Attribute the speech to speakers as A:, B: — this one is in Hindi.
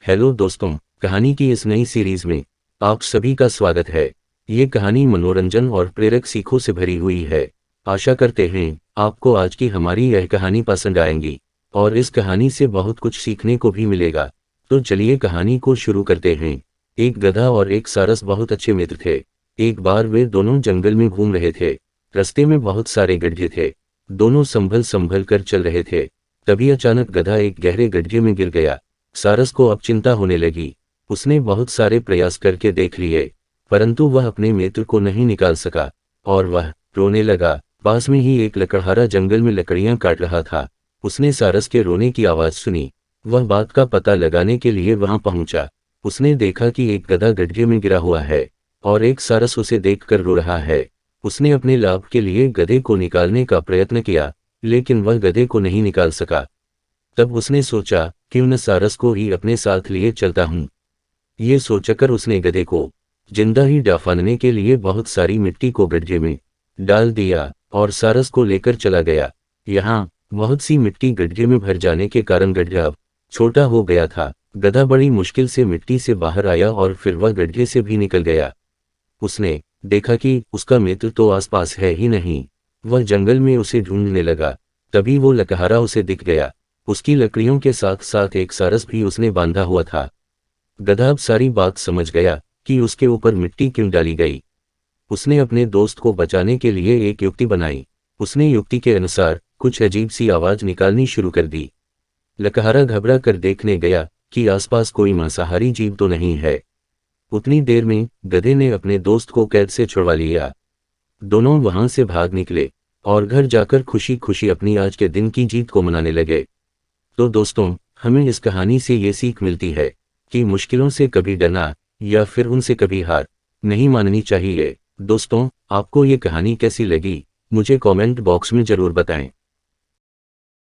A: हेलो दोस्तों, कहानी की इस नई सीरीज में आप सभी का स्वागत है। ये कहानी मनोरंजन और प्रेरक सीखों से भरी हुई है। आशा करते हैं आपको आज की हमारी यह कहानी पसंद आएगी और इस कहानी से बहुत कुछ सीखने को भी मिलेगा। तो चलिए कहानी को शुरू करते हैं। एक गधा और एक सारस बहुत अच्छे मित्र थे। एक बार वे दोनों जंगल में घूम रहे थे। रास्ते में बहुत सारे गड्ढे थे। दोनों संभल संभल कर चल रहे थे। तभी अचानक गधा एक गहरे गड्ढे में गिर गया। सारस को अब चिंता होने लगी। उसने बहुत सारे प्रयास करके देख लिए, परंतु वह अपने मित्र को नहीं निकाल सका और वह रोने लगा। पास में ही एक लकड़हारा जंगल में लकड़ियां काट रहा था। उसने सारस के रोने की आवाज सुनी। वह बात का पता लगाने के लिए वहां पहुंचा। उसने देखा कि एक गधा गड्ढे में गिरा हुआ है और एक सारस उसे देखकर रो रहा है। उसने अपने लाभ के लिए गधे को निकालने का प्रयत्न किया, लेकिन वह गधे को नहीं निकाल सका। तब उसने सोचा, क्यों न सारस को ही अपने साथ लिए चलता हूं। ये सोचकर उसने गधे को जिंदा ही दफनाने के लिए बहुत सारी मिट्टी को गड्ढे में डाल दिया और सारस को लेकर चला गया। यहाँ बहुत सी मिट्टी गड्ढे में भर जाने के कारण गड्ढा अब छोटा हो गया था। गधा बड़ी मुश्किल से मिट्टी से बाहर आया और फिर वह गड्ढे से भी निकल गया। उसने देखा कि उसका मित्र तो आसपास है ही नहीं। वह जंगल में उसे ढूंढने लगा। तभी वो लकड़हारा उसे दिख गया। उसकी लकड़ियों के साथ साथ एक सारस भी उसने बांधा हुआ था। गधा अब सारी बात समझ गया कि उसके ऊपर मिट्टी क्यों डाली गई। उसने अपने दोस्त को बचाने के लिए एक युक्ति बनाई। उसने युक्ति के अनुसार कुछ अजीब सी आवाज निकालनी शुरू कर दी। लकड़हारा घबरा कर देखने गया कि आसपास कोई मांसाहारी जीव तो नहीं है। उतनी देर में गधे ने अपने दोस्त को कैद से छुड़वा लिया। दोनों वहां से भाग निकले और घर जाकर खुशी खुशी अपनी आज के दिन की जीत को मनाने लगे। तो दोस्तों, हमें इस कहानी से ये सीख मिलती है कि मुश्किलों से कभी डरना या फिर उनसे कभी हार नहीं माननी चाहिए। दोस्तों, आपको ये कहानी कैसी लगी मुझे कमेंट बॉक्स में जरूर बताएं।